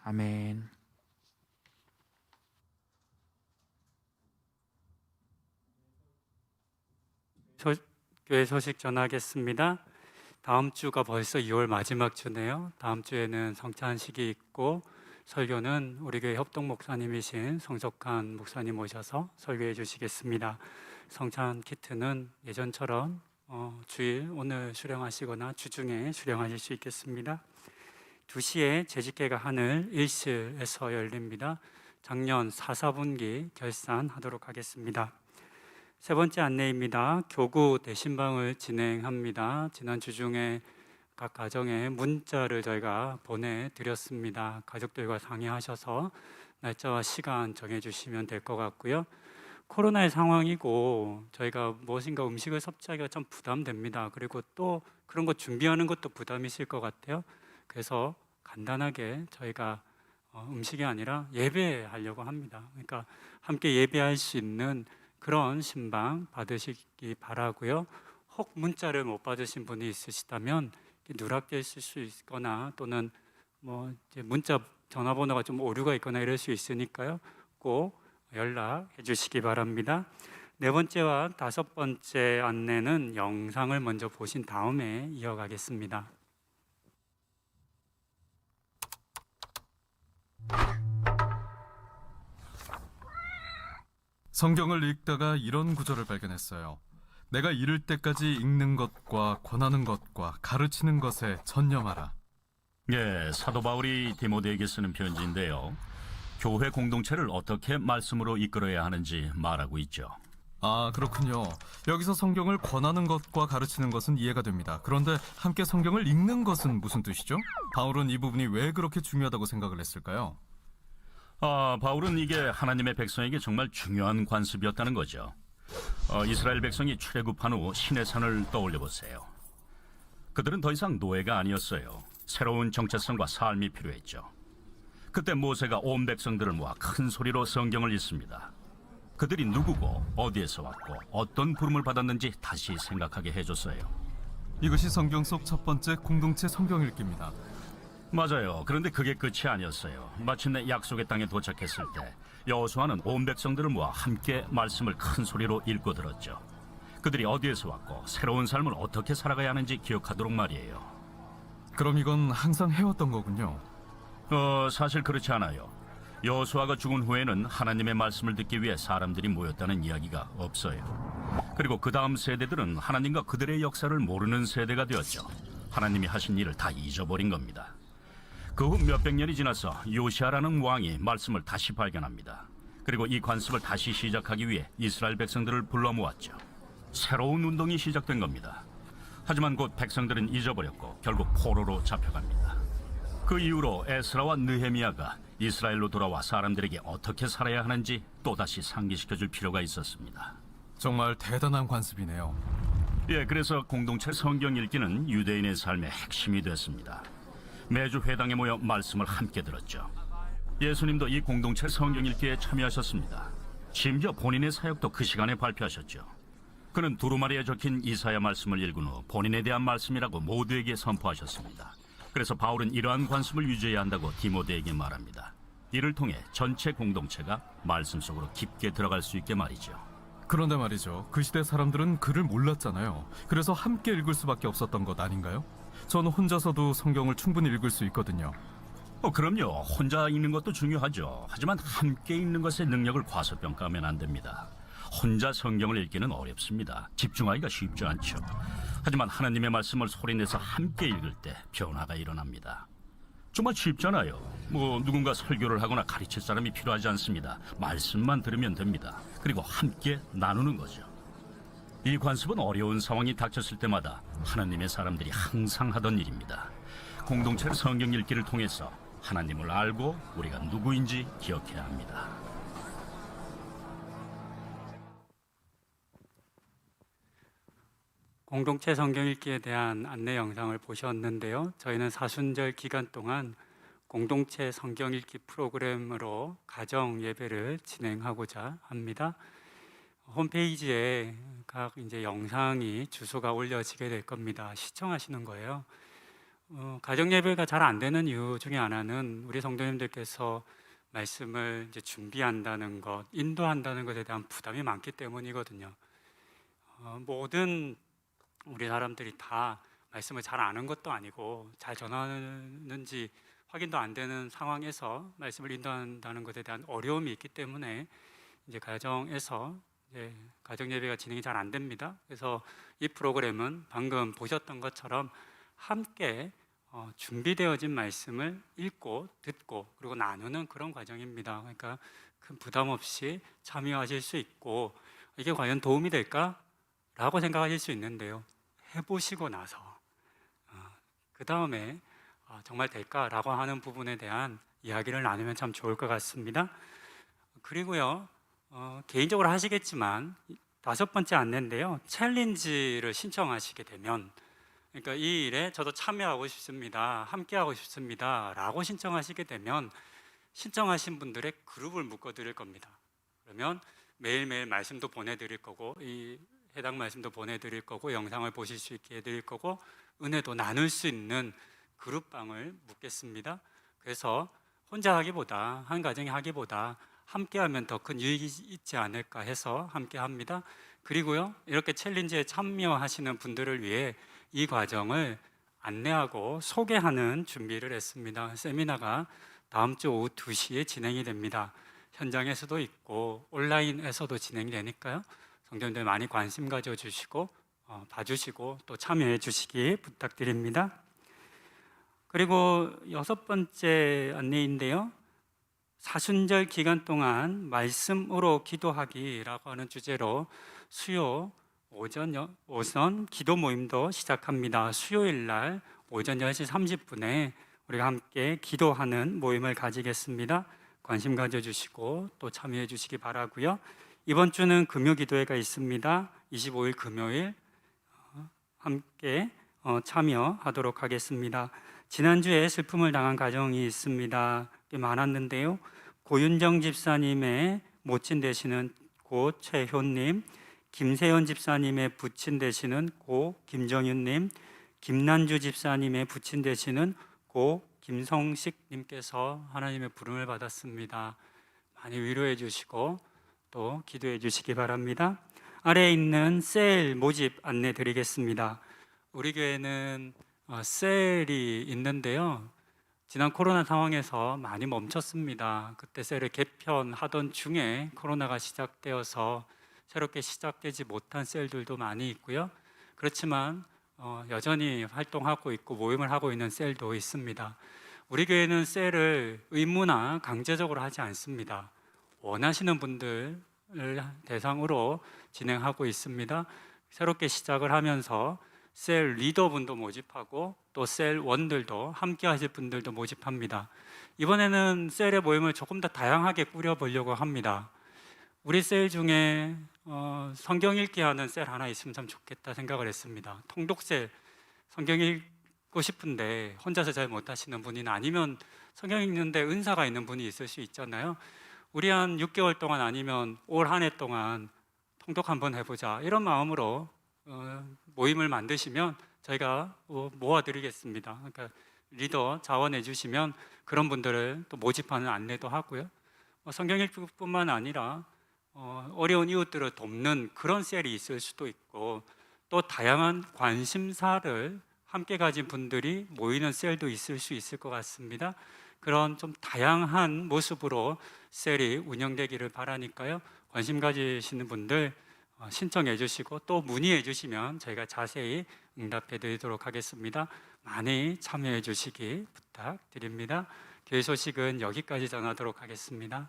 아멘. 교회 소식 전하겠습니다. 다음 주가 벌써 2월 마지막 주네요. 다음 주에는 성찬식이 있고 설교는 우리 교회 협동 목사님이신 성석한 목사님 모셔서 설교해 주시겠습니다. 성찬 키트는 예전처럼 주일 오늘 수령하시거나 주중에 수령하실 수 있겠습니다. 2시에 재직회가 하늘 1실에서 열립니다. 작년 4, 4분기 결산하도록 하겠습니다. 세 번째 안내입니다. 교구 대신방을 진행합니다. 지난 주 중에 각 가정에 문자를 저희가 보내드렸습니다. 가족들과 상의하셔서 날짜와 시간 정해주시면 될 것 같고요. 코로나의 상황이고 저희가 무엇인가 음식을 섭취하기가 좀 부담됩니다. 그리고 또 그런 거 준비하는 것도 부담이실 것 같아요. 그래서 간단하게 저희가 음식이 아니라 예배하려고 합니다. 그러니까 함께 예배할 수 있는 그런 신방 받으시기 바라고요. 혹 문자를 못 받으신 분이 있으시다면 누락되어 있을 수 있거나 또는 이제 문자 전화번호가 좀 오류가 있거나 이럴 수 있으니까요. 꼭 연락해 주시기 바랍니다. 네 번째와 다섯 번째 안내는 영상을 먼저 보신 다음에 이어가겠습니다. 성경을 읽다가 이런 구절을 발견했어요. 내가 이를 때까지 읽는 것과 권하는 것과 가르치는 것에 전념하라. 예, 사도 바울이 디모데에게 쓰는 편지인데요. 교회 공동체를 어떻게 말씀으로 이끌어야 하는지 말하고 있죠. 아, 그렇군요. 여기서 성경을 권하는 것과 가르치는 것은 이해가 됩니다. 그런데 함께 성경을 읽는 것은 무슨 뜻이죠? 바울은 이 부분이 왜 그렇게 중요하다고 생각을 했을까요? 바울은 이게 하나님의 백성에게 정말 중요한 관습이었다는 거죠. 이스라엘 백성이 출애굽한 후 시내산을 떠올려 보세요. 그들은 더 이상 노예가 아니었어요. 새로운 정체성과 삶이 필요했죠. 그때 모세가 온 백성들을 모아 큰 소리로 성경을 읽습니다. 그들이 누구고 어디에서 왔고 어떤 부름을 받았는지 다시 생각하게 해줬어요. 이것이 성경 속 첫 번째 공동체 성경 읽기입니다. 맞아요. 그런데 그게 끝이 아니었어요. 마침내 약속의 땅에 도착했을 때 여호수아는 온 백성들을 모아 함께 말씀을 큰 소리로 읽고 들었죠. 그들이 어디에서 왔고 새로운 삶을 어떻게 살아가야 하는지 기억하도록 말이에요. 그럼 이건 항상 해왔던 거군요. 사실 그렇지 않아요. 여호수아가 죽은 후에는 하나님의 말씀을 듣기 위해 사람들이 모였다는 이야기가 없어요. 그리고 그 다음 세대들은 하나님과 그들의 역사를 모르는 세대가 되었죠. 하나님이 하신 일을 다 잊어버린 겁니다. 그 후 몇백 년이 지나서 요시아라는 왕이 말씀을 다시 발견합니다. 그리고 이 관습을 다시 시작하기 위해 이스라엘 백성들을 불러 모았죠. 새로운 운동이 시작된 겁니다. 하지만 곧 백성들은 잊어버렸고 결국 포로로 잡혀갑니다. 그 이후로 에스라와 느헤미야가 이스라엘로 돌아와 사람들에게 어떻게 살아야 하는지 또다시 상기시켜줄 필요가 있었습니다. 정말 대단한 관습이네요. 예, 그래서 공동체 성경 읽기는 유대인의 삶의 핵심이 됐습니다. 매주 회당에 모여 말씀을 함께 들었죠. 예수님도 이 공동체 성경 읽기에 참여하셨습니다. 심지어 본인의 사역도 그 시간에 발표하셨죠. 그는 두루마리에 적힌 이사야 말씀을 읽은 후 본인에 대한 말씀이라고 모두에게 선포하셨습니다. 그래서 바울은 이러한 관습을 유지해야 한다고 디모데에게 말합니다. 이를 통해 전체 공동체가 말씀 속으로 깊게 들어갈 수 있게 말이죠. 그런데 말이죠. 그 시대 사람들은 글을 몰랐잖아요. 그래서 함께 읽을 수밖에 없었던 것 아닌가요? 저는 혼자서도 성경을 충분히 읽을 수 있거든요. 그럼요. 혼자 읽는 것도 중요하죠. 하지만 함께 읽는 것의 능력을 과소평가하면 안 됩니다. 혼자 성경을 읽기는 어렵습니다. 집중하기가 쉽지 않죠. 하지만 하나님의 말씀을 소리내서 함께 읽을 때 변화가 일어납니다. 정말 쉽잖아요. 누군가 설교를 하거나 가르칠 사람이 필요하지 않습니다. 말씀만 들으면 됩니다. 그리고 함께 나누는 거죠. 이 관습은 어려운 상황이 닥쳤을 때마다 하나님의 사람들이 항상 하던 일입니다. 공동체 성경 읽기를 통해서 하나님을 알고 우리가 누구인지 기억해야 합니다. 공동체 성경 읽기에 대한 안내 영상을 보셨는데요. 저희는 사순절 기간 동안 공동체 성경 읽기 프로그램으로 가정 예배를 진행하고자 합니다. 홈페이지에 각 이제 영상이 주소가 올려지게 될 겁니다. 시청하시는 거예요. 가정 예배가 잘 안 되는 이유 중에 하나는 우리 성도님들께서 말씀을 이제 준비한다는 것, 인도한다는 것에 대한 부담이 많기 때문이거든요. 모든 우리 사람들이 다 말씀을 잘 아는 것도 아니고 잘 전하는지 확인도 안 되는 상황에서 말씀을 인도한다는 것에 대한 어려움이 있기 때문에 이제 가정에서 이제 가정 예배가 진행이 잘 안 됩니다. 그래서 이 프로그램은 방금 보셨던 것처럼 함께 준비되어진 말씀을 읽고 듣고 그리고 나누는 그런 과정입니다. 그러니까 큰 부담 없이 참여하실 수 있고 이게 과연 도움이 될까? 라고 생각하실 수 있는데요. 해보시고 나서 그 다음에 정말 될까라고 하는 부분에 대한 이야기를 나누면 참 좋을 것 같습니다. 그리고요, 개인적으로 하시겠지만 5번째 안내인데요. 챌린지를 신청하시게 되면, 그러니까 이 일에 저도 참여하고 싶습니다, 함께하고 싶습니다 라고 신청하시게 되면 신청하신 분들의 그룹을 묶어드릴 겁니다. 그러면 매일매일 말씀도 보내드릴 거고 이 해당 말씀도 보내드릴 거고 영상을 보실 수 있게 해드릴 거고 은혜도 나눌 수 있는 그룹방을 묶겠습니다. 그래서 혼자 하기보다 한 가정이 하기보다 함께하면 더 큰 유익이 있지 않을까 해서 함께합니다. 그리고요, 이렇게 챌린지에 참여하시는 분들을 위해 이 과정을 안내하고 소개하는 준비를 했습니다. 세미나가 다음 주 오후 2시에 진행이 됩니다. 현장에서도 있고 온라인에서도 진행이 되니까요. 성도님들 많이 관심 가져주시고 봐주시고 또 참여해 주시기 부탁드립니다. 그리고 6번째 안내인데요. 사순절 기간 동안 말씀으로 기도하기라고 하는 주제로 수요 오전 기도 모임도 시작합니다. 수요일 날 오전 10시 30분에 우리가 함께 기도하는 모임을 가지겠습니다. 관심 가져주시고 또 참여해 주시기 바라고요. 이번 주는 금요 기도회가 있습니다. 25일 금요일 함께 참여하도록 하겠습니다. 지난주에 슬픔을 당한 가정이 있습니다. 꽤 많았는데요. 고윤정 집사님의 모친 되시는 고 최효님, 김세현 집사님의 부친 되시는 고 김정윤님, 김난주 집사님의 부친 되시는 고 김성식님께서 하나님의 부름을 받았습니다. 많이 위로해 주시고 또 기도해 주시기 바랍니다. 아래에 있는 셀 모집 안내 드리겠습니다. 우리 교회는 셀이 있는데요. 지난 코로나 상황에서 많이 멈췄습니다. 그때 셀을 개편하던 중에 코로나가 시작되어서 새롭게 시작되지 못한 셀들도 많이 있고요. 그렇지만 여전히 활동하고 있고 모임을 하고 있는 셀도 있습니다. 우리 교회는 셀을 의무나 강제적으로 하지 않습니다. 원하시는 분들을 대상으로 진행하고 있습니다. 새롭게 시작을 하면서 셀 리더분도 모집하고 또 셀원들도 함께 하실 분들도 모집합니다. 이번에는 셀의 모임을 조금 더 다양하게 꾸려보려고 합니다. 우리 셀 중에 성경 읽기 하는 셀 하나 있으면 참 좋겠다 생각을 했습니다. 통독셀, 성경 읽고 싶은데 혼자서 잘 못하시는 분이나 아니면 성경 읽는데 은사가 있는 분이 있을 수 있잖아요. 우리 한 6개월 동안 아니면 올 한 해 동안 통독 한번 해보자 이런 마음으로 모임을 만드시면 저희가 모아드리겠습니다. 그러니까 리더 자원해 주시면 그런 분들을 또 모집하는 안내도 하고요. 성경 읽기뿐만 아니라 어려운 이웃들을 돕는 그런 셀이 있을 수도 있고 또 다양한 관심사를 함께 가진 분들이 모이는 셀도 있을 수 있을 것 같습니다. 그런 좀 다양한 모습으로 셀이 운영되기를 바라니까요. 관심 가지시는 분들 신청해 주시고 또 문의해 주시면 저희가 자세히 응답해 드리도록 하겠습니다. 많이 참여해 주시기 부탁드립니다. 교회 소식은 여기까지 전하도록 하겠습니다.